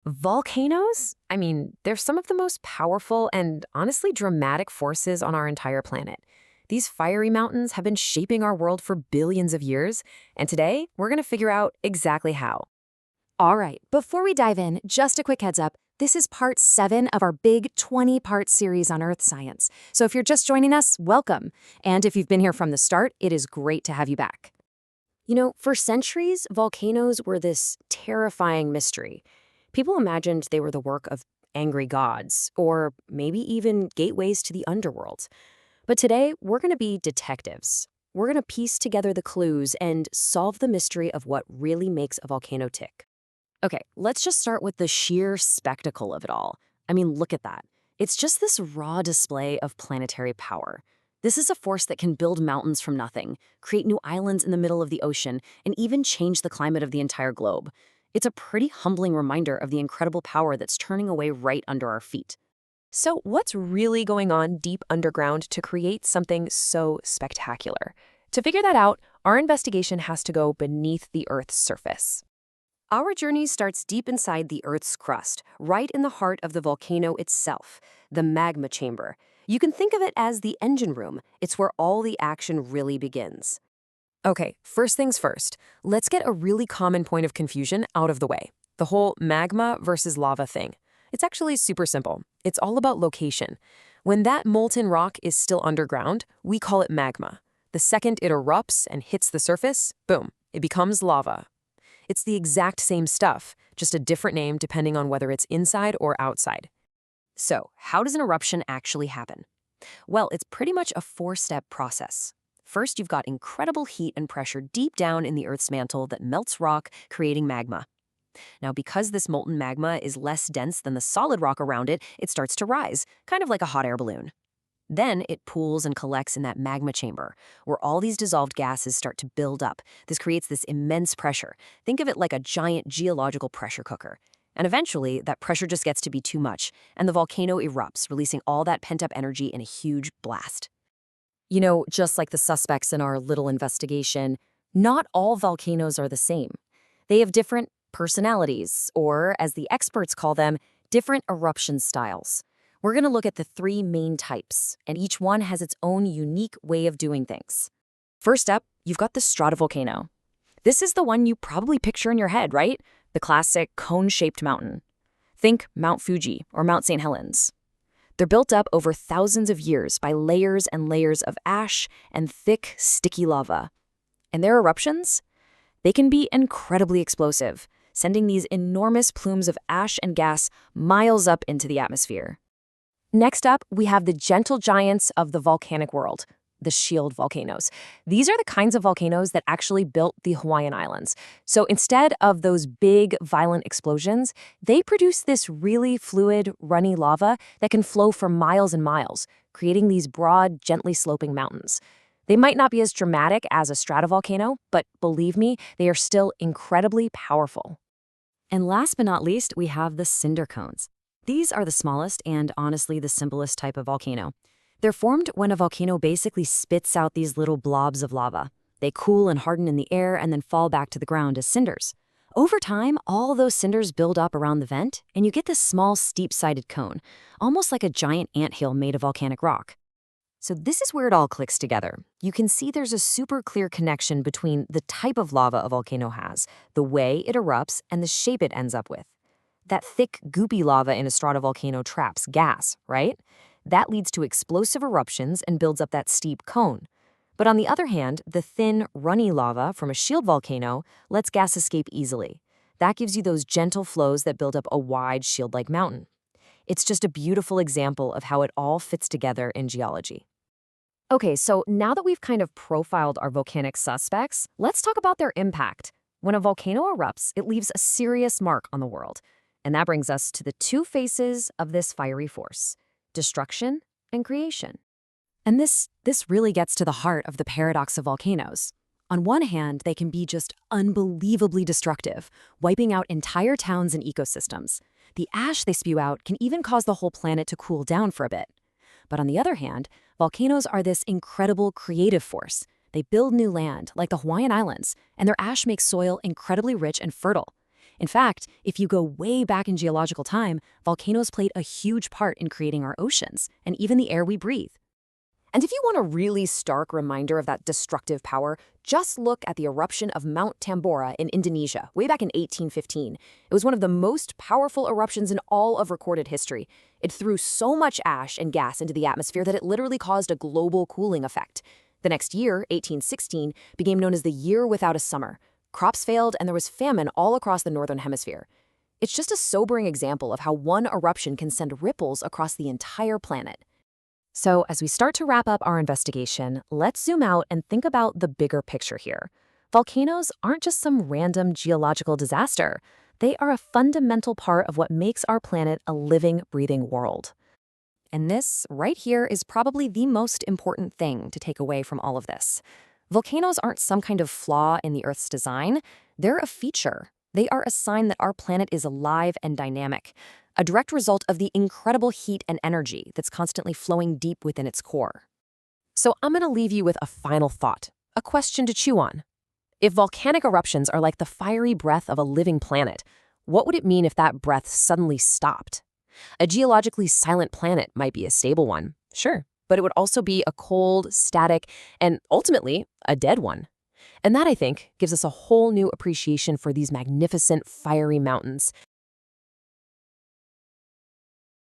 Volcanoes? I mean, they're some of the most powerful and honestly dramatic forces on our entire planet. These fiery mountains have been shaping our world for billions of years, and today we're going to figure out exactly how. All right, before we dive in, just a quick heads up. This is part 7 of our big 20-part series on Earth science. So if you're just joining us, welcome. And if you've been here from the start, it is great to have you back. For centuries, volcanoes were this terrifying mystery. People imagined they were the work of angry gods, or maybe even gateways to the underworld. But today, we're going to be detectives. We're going to piece together the clues and solve the mystery of what really makes a volcano tick. Okay, let's just start with the sheer spectacle of it all. I mean, look at that. It's just this raw display of planetary power. This is a force that can build mountains from nothing, create new islands in the middle of the ocean, and even change the climate of the entire globe. It's a pretty humbling reminder of the incredible power that's turning away right under our feet. So, what's really going on deep underground to create something so spectacular? To figure that out, our investigation has to go beneath the Earth's surface. Our journey starts deep inside the Earth's crust, right in the heart of the volcano itself, the magma chamber. You can think of it as the engine room. It's where all the action really begins. Okay, first things first, let's get a really common point of confusion out of the way. The whole magma versus lava thing. It's actually super simple. It's all about location. When that molten rock is still underground, we call it magma. The second it erupts and hits the surface, boom, it becomes lava. It's the exact same stuff, just a different name depending on whether it's inside or outside. So, how does an eruption actually happen? Well, it's pretty much a four-step process. First, you've got incredible heat and pressure deep down in the Earth's mantle that melts rock, creating magma. Now, because this molten magma is less dense than the solid rock around it, it starts to rise, kind of like a hot air balloon. Then it pools and collects in that magma chamber, where all these dissolved gases start to build up. This creates this immense pressure. Think of it like a giant geological pressure cooker. And eventually, that pressure just gets to be too much, and the volcano erupts, releasing all that pent-up energy in a huge blast. Just like the suspects in our little investigation, not all volcanoes are the same. They have different personalities, or as the experts call them, different eruption styles. We're going to look at the three main types, and each one has its own unique way of doing things. First up, you've got the stratovolcano. This is the one you probably picture in your head, right? The classic cone-shaped mountain. Think Mount Fuji or Mount St. Helens. They're built up over thousands of years by layers and layers of ash and thick, sticky lava. And their eruptions? They can be incredibly explosive, sending these enormous plumes of ash and gas miles up into the atmosphere. Next up, we have the gentle giants of the volcanic world, the shield volcanoes. These are the kinds of volcanoes that actually built the Hawaiian Islands. So instead of those big, violent explosions, they produce this really fluid, runny lava that can flow for miles and miles, creating these broad, gently sloping mountains. They might not be as dramatic as a stratovolcano, but believe me, they are still incredibly powerful. And last but not least, we have the cinder cones. These are the smallest and honestly the simplest type of volcano. They're formed when a volcano basically spits out these little blobs of lava. They cool and harden in the air and then fall back to the ground as cinders. Over time, all those cinders build up around the vent, and you get this small, steep-sided cone, almost like a giant anthill made of volcanic rock. So this is where it all clicks together. You can see there's a super clear connection between the type of lava a volcano has, the way it erupts, and the shape it ends up with. That thick, goopy lava in a stratovolcano traps gas, right? That leads to explosive eruptions and builds up that steep cone. But on the other hand, the thin, runny lava from a shield volcano lets gas escape easily. That gives you those gentle flows that build up a wide, shield-like mountain. It's just a beautiful example of how it all fits together in geology. Okay, so now that we've kind of profiled our volcanic suspects, let's talk about their impact. When a volcano erupts, it leaves a serious mark on the world. And that brings us to the two faces of this fiery force: destruction and creation. And this really gets to the heart of the paradox of volcanoes. On one hand, they can be just unbelievably destructive, wiping out entire towns and ecosystems. The ash they spew out can even cause the whole planet to cool down for a bit. But on the other hand, volcanoes are this incredible creative force. They build new land, like the Hawaiian Islands, and their ash makes soil incredibly rich and fertile. In fact, if you go way back in geological time, volcanoes played a huge part in creating our oceans and even the air we breathe. And if you want a really stark reminder of that destructive power, just look at the eruption of Mount Tambora in Indonesia way back in 1815. It was one of the most powerful eruptions in all of recorded history. It threw so much ash and gas into the atmosphere that it literally caused a global cooling effect. The next year, 1816, became known as the year without a summer. Crops failed and there was famine all across the northern hemisphere. It's just a sobering example of how one eruption can send ripples across the entire planet. So, as we start to wrap up our investigation, let's zoom out and think about the bigger picture here. Volcanoes aren't just some random geological disaster. They are a fundamental part of what makes our planet a living, breathing world. And this, right here, is probably the most important thing to take away from all of this. Volcanoes aren't some kind of flaw in the Earth's design. They're a feature. They are a sign that our planet is alive and dynamic, a direct result of the incredible heat and energy that's constantly flowing deep within its core. So I'm going to leave you with a final thought, a question to chew on. If volcanic eruptions are like the fiery breath of a living planet, what would it mean if that breath suddenly stopped? A geologically silent planet might be a stable one, sure, but it would also be a cold, static, and ultimately a dead one. And that, I think, gives us a whole new appreciation for these magnificent, fiery mountains,